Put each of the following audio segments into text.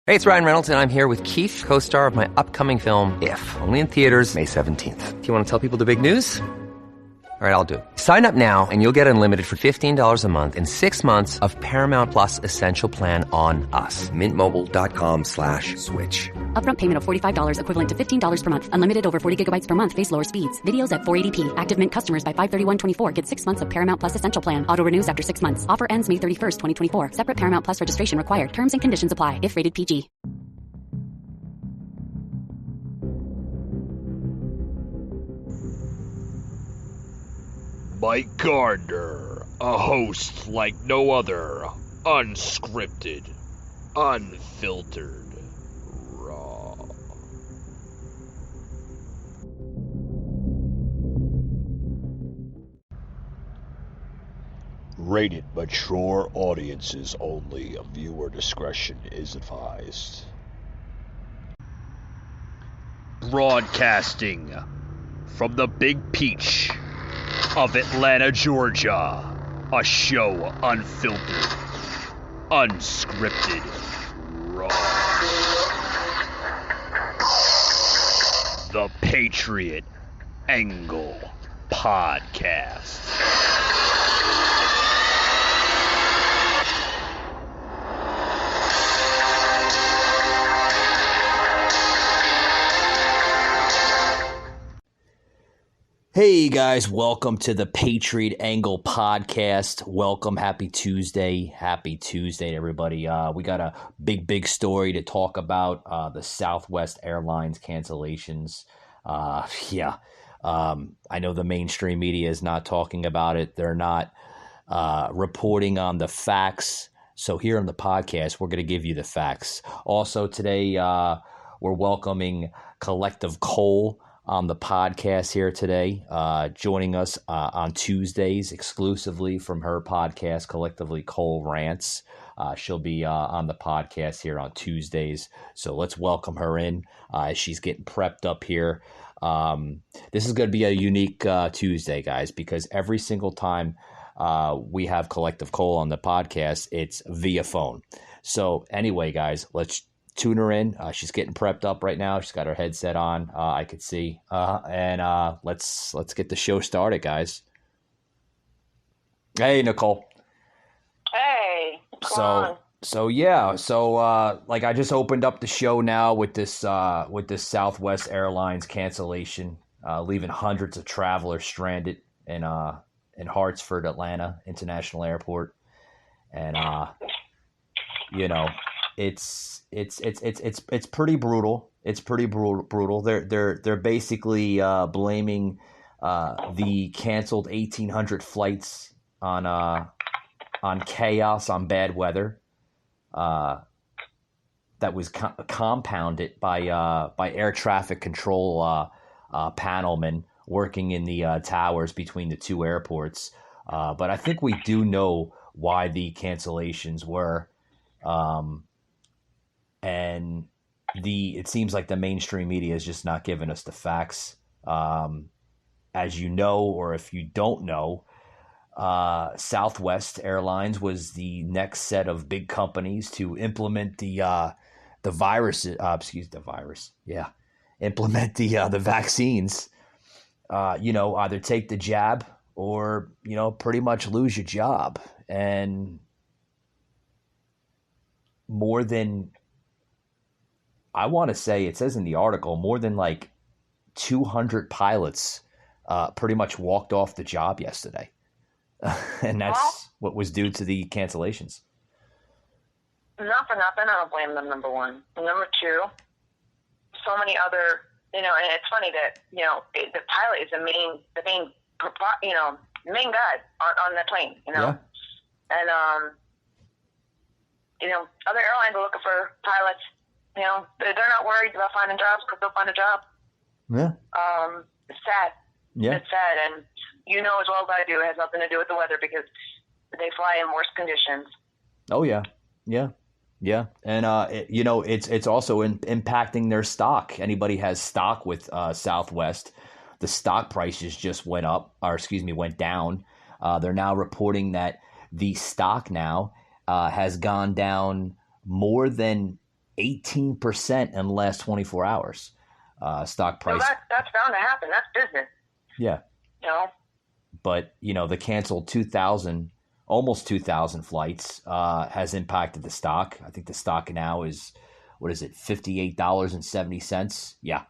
Hey, it's Ryan Reynolds, and I'm here with Keith, co-star of my upcoming film, If, only in theaters May 17th. Do you want to tell people the big news? All right, I'll do it. Sign up now and you'll get unlimited for $15 a month and 6 months of Paramount Plus Essential Plan on us. MintMobile.com/switch. Upfront payment of $45 equivalent to $15 per month. Unlimited over 40 gigabytes per month. Face lower speeds. Videos at 480p. Active Mint customers by 531.24 get 6 months of Paramount Plus Essential Plan. Auto renews after 6 months. Offer ends May 31st, 2024. Separate Paramount Plus registration required. Terms and conditions apply if rated PG. Mike Gardner, a host like no other, unscripted, unfiltered, raw. Rated mature audiences only. Viewer discretion is advised. Broadcasting from the Big Peach of Atlanta, Georgia, a show unfiltered, unscripted, raw. The Patriot Angle Podcast. Hey guys, welcome to the Patriot Angle Podcast. Welcome, happy Tuesday, everybody. We got a big story to talk about, the Southwest Airlines cancellations. I know the mainstream media is not talking about it. They're not reporting on the facts. So here on the podcast, we're going to give you the facts. Also today, we're welcoming Collective Cole on the podcast here today, joining us on Tuesdays exclusively from her podcast, Collectively Cole Rants. She'll be on the podcast here on Tuesdays, so let's welcome her in as she's getting prepped up here. This is going to be a unique Tuesday, guys, because every single time we have Collective Cole on the podcast, it's via phone. So anyway, guys, let's tune her in. She's getting prepped up right now. She's got her headset on. I could see. And let's get the show started, guys. Hey, Nicole. Hey. So I just opened up the show now with this Southwest Airlines cancellation, leaving hundreds of travelers stranded in Hartsford, Atlanta International Airport, and it's pretty brutal. It's pretty brutal. They're basically blaming the canceled 1,800 flights on chaos, on bad weather. That was compounded by air traffic control panelmen working in the towers between the two airports. But I think we do know why the cancellations were. And it seems like the mainstream media is just not giving us the facts. As you know, or if you don't know, Southwest Airlines was the next set of big companies to implement the vaccines. Either take the jab or pretty much lose your job. And more than, I want to say, it says in the article, more than like 200 pilots pretty much walked off the job yesterday. And that's what was due to the cancellations. Not for nothing, I don't blame them, number one. Number two, so many other, and it's funny that, the pilot is the main guy on the plane, Yeah. And, other airlines are looking for pilots. They're not worried about finding jobs because they'll find a job. Yeah. It's sad. Yeah. It's sad. And as well as I do, it has nothing to do with the weather because they fly in worse conditions. Oh, yeah. Yeah. Yeah. And, it's also impacting their stock. Anybody has stock with Southwest, the stock prices just went down. They're now reporting that the stock now has gone down more than 18% in the last 24 hours. Stock price. So that's bound to happen. That's business. Yeah. You know? But, the canceled 2,000, almost 2,000 flights has impacted the stock. I think the stock now is, what is it, $58.70? Yeah.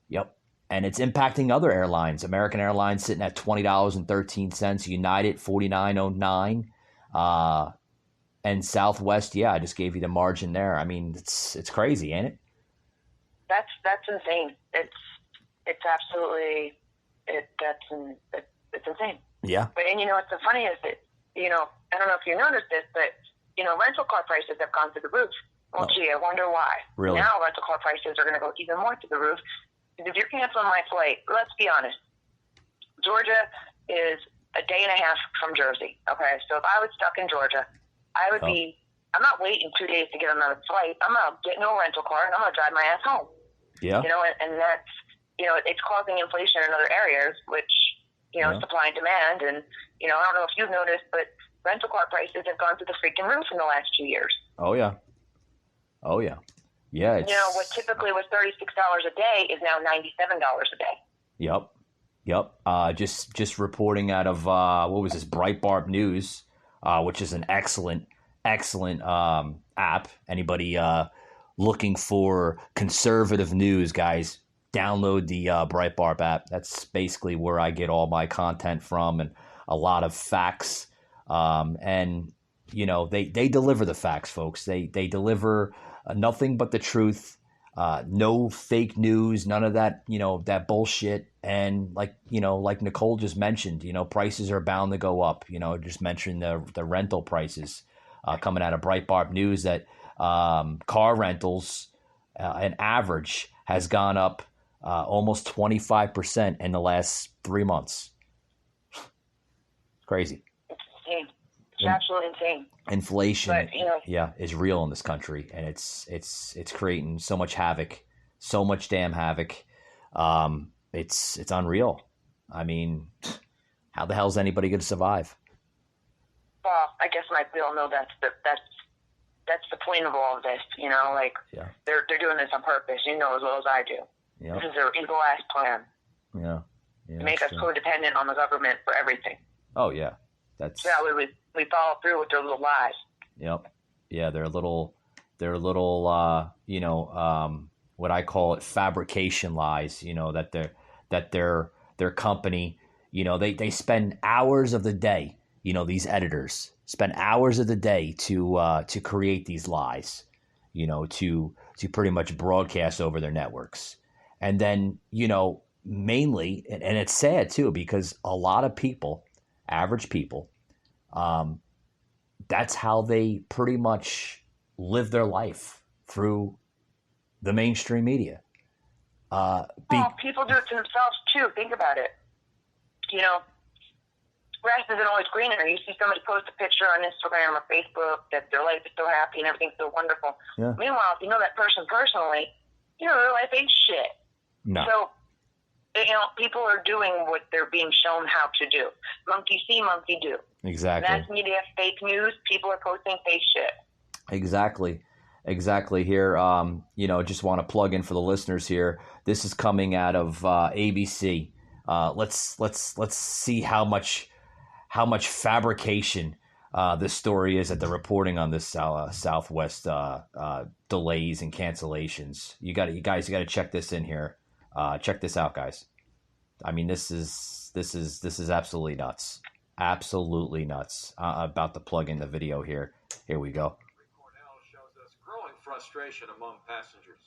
Yep. And it's impacting other airlines. American Airlines sitting at $20.13. United, $49.09. And Southwest, I just gave you the margin there. I mean, it's crazy, ain't it? That's insane. It's absolutely it's insane. Yeah. But what's so funny is that I don't know if you noticed this, but rental car prices have gone through the roof. Well, gee, I wonder why. Really? Now rental car prices are going to go even more through the roof. If you're canceling my flight, let's be honest. Georgia is a day and a half from Jersey. Okay, so if I was stuck in Georgia, I would be. I'm not waiting 2 days to get another flight. I'm gonna get no rental car and I'm gonna drive my ass home. Yeah. And that's it's causing inflation in other areas, which supply and demand. And I don't know if you've noticed, but rental car prices have gone through the freaking roof in the last 2 years. Oh yeah. Yeah. It's... what typically was $36 a day is now $97 a day. Yep. Just reporting out of what was this, Breitbart News, which is an excellent app. Anybody looking for conservative news, guys, download the Breitbart app. That's basically where I get all my content from, and a lot of facts. And they deliver the facts, folks. They deliver nothing but the truth. No fake news, none of that, that bullshit. And like Nicole just mentioned, prices are bound to go up. Just mentioned the rental prices coming out of Breitbart News that car rentals, an average, has gone up almost 25% in the last 3 months. Crazy. It's insane. It's absolutely insane. Inflation, is real in this country, and it's creating so much havoc, so much damn havoc. It's unreal. I mean, how the hell is anybody going to survive? Well, I guess, Mike, we all know that's the point of all of this. They're doing this on purpose. You know as well as I do. Yeah. This is their evil ass plan. Yeah. To make us codependent on the government for everything. Oh yeah, that's. So that way we follow through with their little lies. Yep. Yeah, they're little, what I call it, fabrication lies. That their company, they spend hours of the day. These editors spend hours of the day to create these lies. To pretty much broadcast over their networks, and then mainly, and it's sad too, because a lot of people, average people, that's how they pretty much live their life, through the mainstream media. People do it to themselves too. Think about it. Grass isn't always greener. You see somebody post a picture on Instagram or Facebook that their life is so happy and everything's so wonderful. Yeah. Meanwhile, if you know that person personally, their life ain't shit. No. So, people are doing what they're being shown how to do. Monkey see, monkey do. Exactly. Mass media, fake news, people are posting fake shit. Exactly here. Just want to plug in for the listeners here. This is coming out of ABC. Let's see how much fabrication this story is at the reporting on this Southwest delays and cancellations. You guys got to check this in here. Check this out, guys. I mean, this is absolutely nuts. Absolutely nuts. About to plug in the video here. Here we go. Cornell shows us growing frustration among passengers.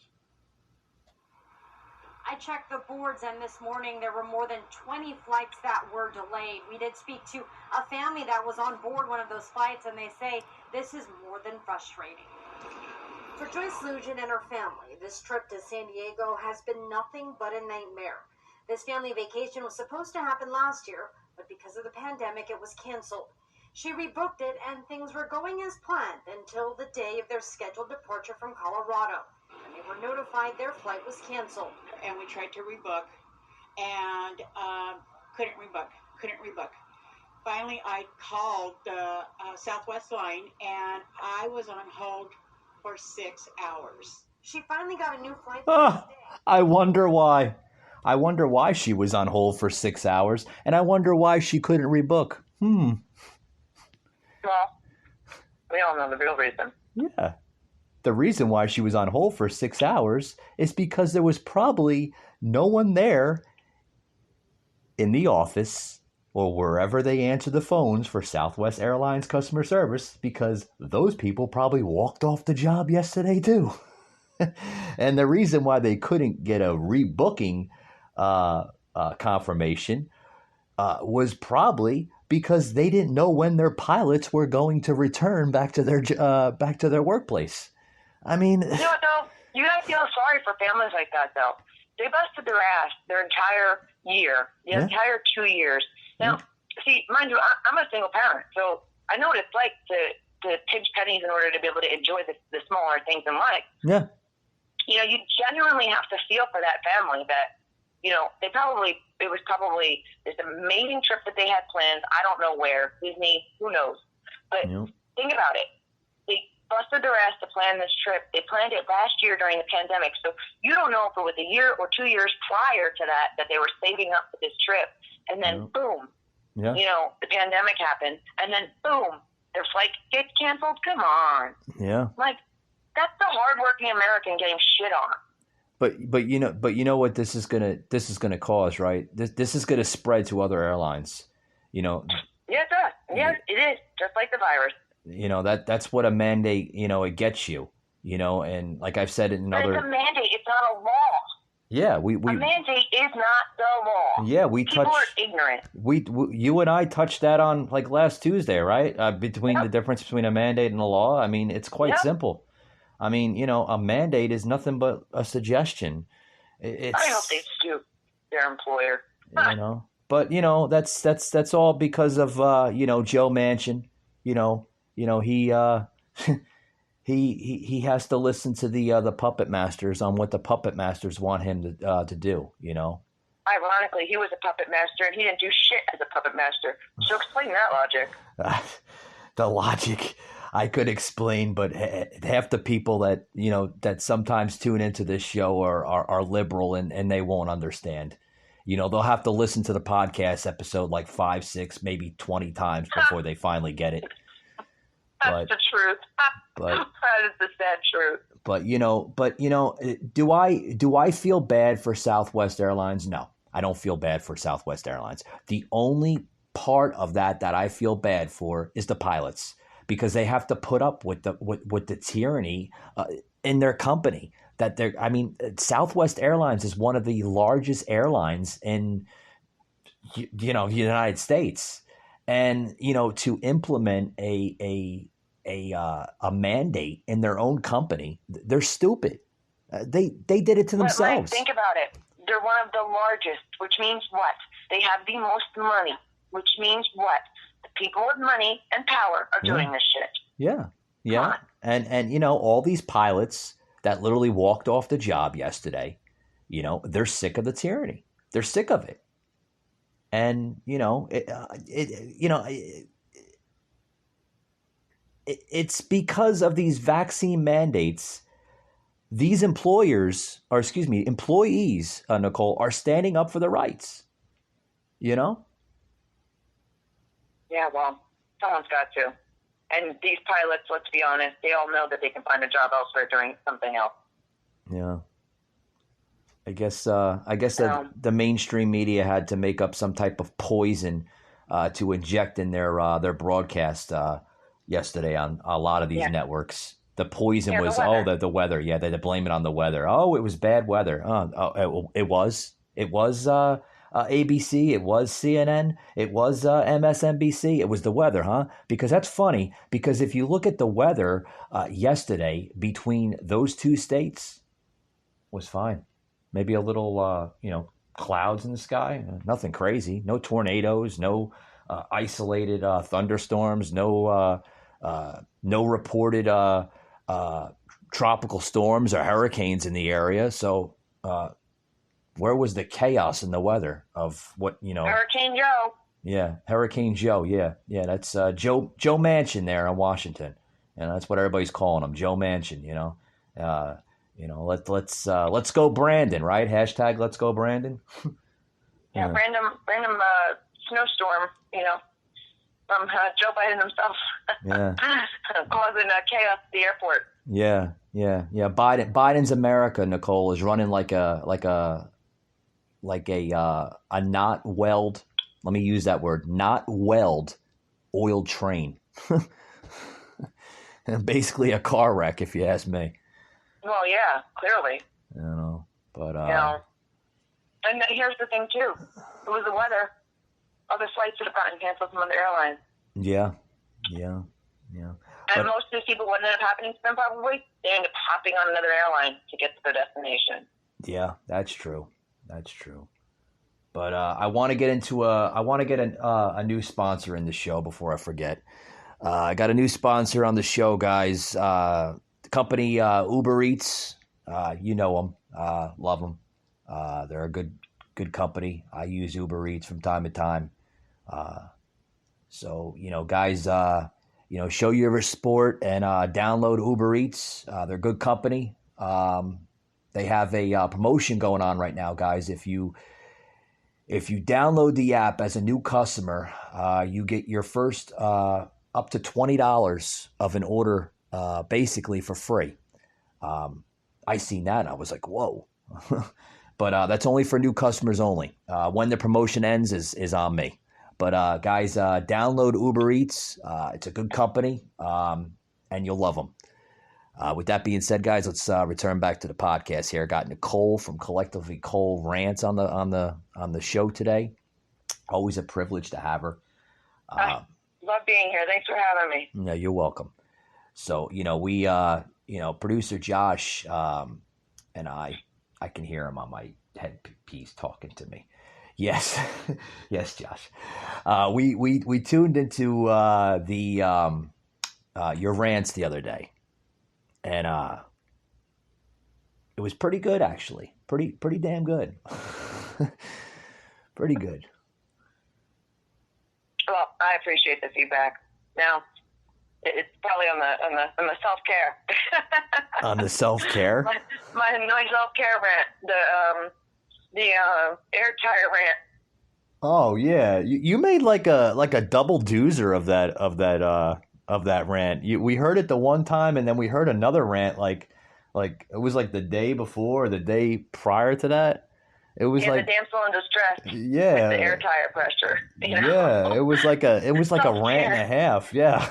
I checked the boards, and this morning there were more than 20 flights that were delayed. We did speak to a family that was on board one of those flights, and they say this is more than frustrating. For Joyce Lujan and her family, this trip to San Diego has been nothing but a nightmare. This family vacation was supposed to happen last year, but because of the pandemic, it was canceled. She rebooked it, and things were going as planned until the day of their scheduled departure from Colorado. And they were notified their flight was canceled. And we tried to rebook, and couldn't rebook. Finally, I called the Southwest line, and I was on hold for 6 hours. She finally got a new flight. I wonder why. I wonder why she was on hold for 6 hours, and I wonder why she couldn't rebook. Well, we all know the real reason. Yeah. The reason why she was on hold for 6 hours is because there was probably no one there in the office or wherever they answer the phones for Southwest Airlines customer service, because those people probably walked off the job yesterday too. And the reason why they couldn't get a rebooking confirmation was probably because they didn't know when their pilots were going to return back to their workplace. I mean, you know what though? You gotta feel sorry for families like that though. They busted their ass their entire year, entire 2 years. Now, see, mind you, I'm a single parent, so I know what it's like to pinch pennies in order to be able to enjoy the smaller things in life. Yeah. You know, you genuinely have to feel for that family that, you know, it was probably this amazing trip that they had planned. I don't know where, Disney, who knows. But think about it. They busted their ass to plan this trip. They planned it last year during the pandemic. So you don't know if it was a year or 2 years prior to that they were saving up for this trip. And then boom, you know, the pandemic happened. And then boom, their flight gets canceled. Come on. Yeah. Like, that's the hardworking American getting shit on. But you know what this is gonna cause, right? This is gonna spread to other airlines. You know. Yeah, it does. Yeah, it is. Just like the virus. You know, that's what a mandate, you know, it gets you. You know, and like I've said in other. It's a mandate. It's not a law. Yeah, a mandate is not the law. Yeah, people are ignorant. You and I touched that on like last Tuesday, right? Between the difference between a mandate and a law. I mean, it's quite simple. I mean, you know, a mandate is nothing but a suggestion. I hope they sue their employer. You know, but you know that's all because of you know, Joe Manchin. You know he he has to listen to the puppet masters on what the puppet masters want him to do. You know. Ironically, he was a puppet master and he didn't do shit as a puppet master. So explain that logic. The logic I could explain, but half the people that, you know, that sometimes tune into this show are liberal and they won't understand. You know, they'll have to listen to the podcast episode like 5, 6, maybe 20 times before they finally get it. That's the truth. That is the sad truth. But you know, do I feel bad for Southwest Airlines? No, I don't feel bad for Southwest Airlines. The only part of that I feel bad for is the pilots, because they have to put up with the tyranny in their company. Southwest Airlines is one of the largest airlines in the United States, and you know, to implement a mandate in their own company, they're stupid. They did it to themselves. Think about it. They're one of the largest, which means what? They have the most money, which means what? The people with money and power are doing this shit. Yeah. And you know, all these pilots that literally walked off the job yesterday, you know, they're sick of the tyranny. They're sick of it. And you know, it's because of these vaccine mandates. These employees, Nicole, are standing up for their rights. You know? Yeah, well, someone's got to. And these pilots, let's be honest, they all know that they can find a job elsewhere doing something else. Yeah. I guess the mainstream media had to make up some type of poison to inject in their broadcast yesterday on a lot of these networks. The poison was the weather. Yeah, they blame it on the weather. Oh, it was bad weather. It was ABC. It was CNN. It was MSNBC. It was the weather, huh? Because that's funny. Because if you look at the weather yesterday between those two states, was fine. Maybe a little, clouds in the sky. Nothing crazy. No tornadoes. No isolated thunderstorms. No reported tropical storms or hurricanes in the area. So where was the chaos in the weather of what, you know? Hurricane Joe. Yeah, Hurricane Joe. Yeah, that's Joe Manchin there in Washington. and that's what everybody's calling him, Joe Manchin. Let's go Brandon, right? Hashtag Let's go Brandon. Yeah, random snowstorm, from Joe Biden himself. Yeah. Causing chaos at the airport. Yeah. Biden's America, Nicole, is running like a not weld. Let me use that word, not weld, oiled train. Basically a car wreck, if you ask me. Well, yeah, clearly. And here's the thing too. It was the weather. Other flights would have gotten canceled from other airlines. Yeah. And most of these people, what ended up happening to them probably, they end up hopping on another airline to get to their destination. Yeah, that's true. But I want to get into a new sponsor in the show before I forget. I got a new sponsor on the show, guys. The company Uber Eats. You know them, love them. They're a good company. I use Uber Eats from time to time. So guys, show your support and download Uber Eats. They're a good company. They have a promotion going on right now, guys. If you download the app as a new customer, you get your first up to $20 of an order, basically for free. I seen that and I was like, whoa. But that's only for new customers only. When the promotion ends is on me. But guys, download Uber Eats. It's a good company, and you'll love them. With that being said, guys, let's return back to the podcast here. I got Nicole from Collectively Cole Rant on the show today. Always a privilege to have her. I love being here. Thanks for having me. No, you're welcome. So we producer Josh and I can hear him on my headpiece talking to me. Yes, yes, Josh. We tuned into your rants the other day, and it was pretty good, actually. Pretty damn good. Pretty good. Well, I appreciate the feedback. Now, it's probably on the self-care. On the self-care? My self-care rant, the air tire rant. Oh yeah, you made like a double doozer of that rant. We heard it the one time, and then we heard another rant like it was like the day before or the day prior to that. It was the damsel in distress. Yeah, with the air tire pressure. Yeah, it was like a rant and a half. Yeah.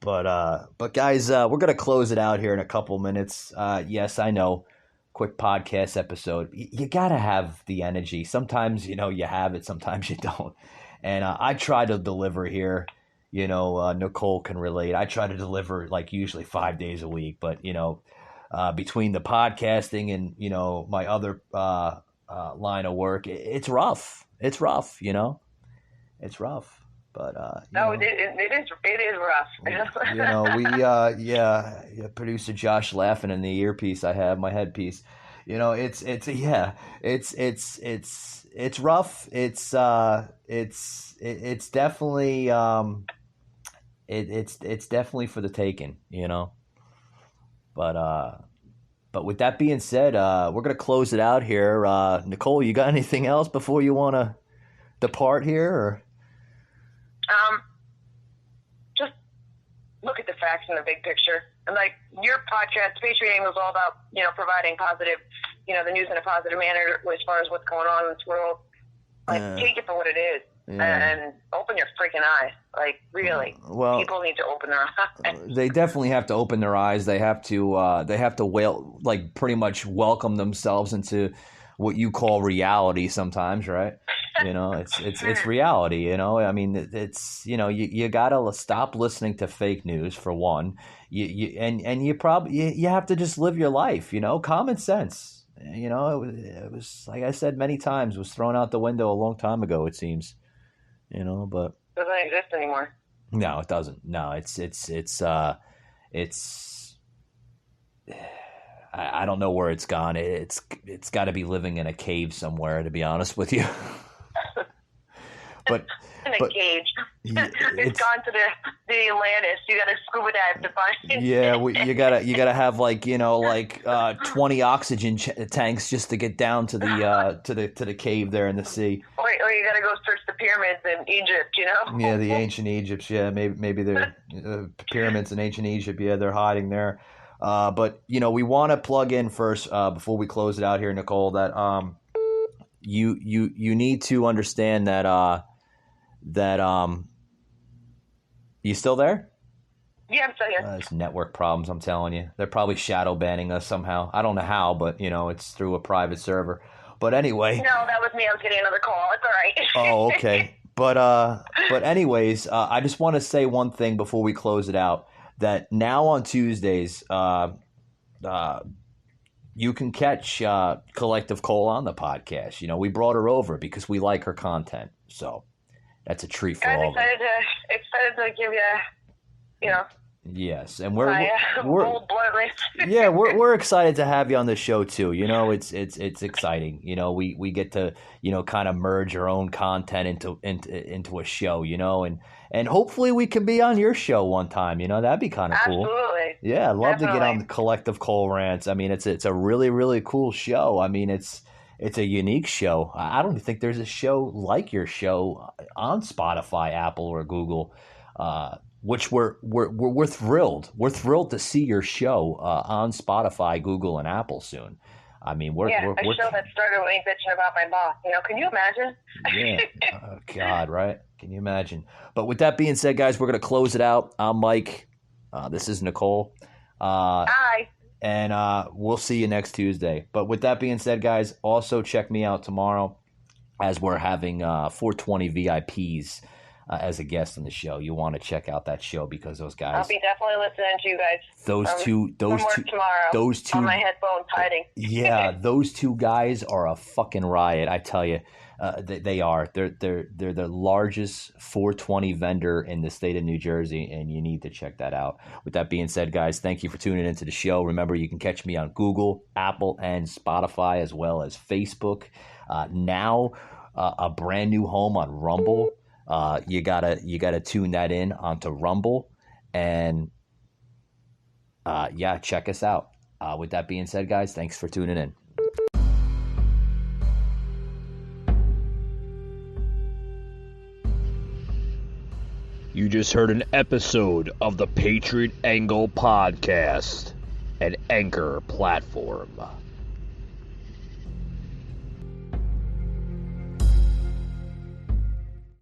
But guys, we're gonna close it out here in a couple minutes. Yes, I know. Quick podcast episode. You gotta have the energy. Sometimes you have it, sometimes you don't. And I try to deliver here. Nicole can relate. I try to deliver like usually 5 days a week, but between the podcasting and my other line of work, it's rough. It's rough. It's rough. But it is rough. Producer Josh laughing in the earpiece I have, my headpiece. It's rough. It's definitely it's definitely for the taking, But with that being said, we're gonna close it out here. Nicole, you got anything else before you want to depart here? Or? Just look at the facts in the big picture. And like your podcast, Patriot Angle, is all about, providing positive, the news in a positive manner as far as what's going on in this world. Like, take it for what it is and open your freaking eyes. Like, really. Well, people need to open their eyes. They definitely have to open their eyes. They have to pretty much welcome themselves into what you call reality sometimes, right? It's reality, I mean, it's, you gotta stop listening to fake news for one. You have to just live your life, common sense. It was like I said many times, was thrown out the window a long time ago, it seems. But doesn't exist anymore. No, it doesn't. No, it's I don't know where it's gone. It's got to be living in a cave somewhere, to be honest with you. But in a But cage. it's gone to the Atlantis. You got to scuba dive to find. Yeah, you gotta have 20 oxygen tanks just to get down to the cave there in the sea. Or you got to go search the pyramids in Egypt. Yeah, the ancient Egypt. Yeah, maybe the pyramids in ancient Egypt. Yeah, they're hiding there. But we want to plug in first before we close it out here, Nicole. That you need to understand that you still there? Yeah, I'm still here. It's network problems, I'm telling you. They're probably shadow banning us somehow. I don't know how, but it's through a private server. But anyway. No, that was me. I was getting another call. It's all right. Oh, okay. But anyways, I just want to say one thing before we close it out. That now on Tuesdays, you can catch Collective Cole on the podcast. We brought her over because we like her content. So that's a treat for all of us. Excited to give you, Yes, and we're bold bloodless. yeah, we're excited to have you on the show too. It's exciting. We get to kind of merge our own content into a show. And hopefully we can be on your show one time. That'd be kind of cool. Absolutely. Yeah, I'd love to get on the Collective Cole Rants. I mean, it's a really, really cool show. I mean, it's a unique show. I don't think there's a show like your show on Spotify, Apple, or Google. Which we're thrilled. We're thrilled to see your show on Spotify, Google, and Apple soon. I mean, we're a show that started with me bitching about my boss. Can you imagine? Yeah. Oh, God, right? Can you imagine? But with that being said, guys, we're gonna close it out. I'm Mike. This is Nicole. Hi. And we'll see you next Tuesday. But with that being said, guys, also check me out tomorrow as we're having 420 VIPs. As a guest on the show. You want to check out that show because those guys. I'll be definitely listening to you guys. Those two tomorrow on my headphones hiding. Yeah, those two guys are a fucking riot. I tell you, they are. They're the largest 420 vendor in the state of New Jersey, and you need to check that out. With that being said, guys, thank you for tuning into the show. Remember, you can catch me on Google, Apple, and Spotify, as well as Facebook. Now, a brand new home on Rumble. You gotta tune that in onto Rumble, and check us out. With that being said, guys, thanks for tuning in. You just heard an episode of the Patriot Angle Podcast, an Anchor platform.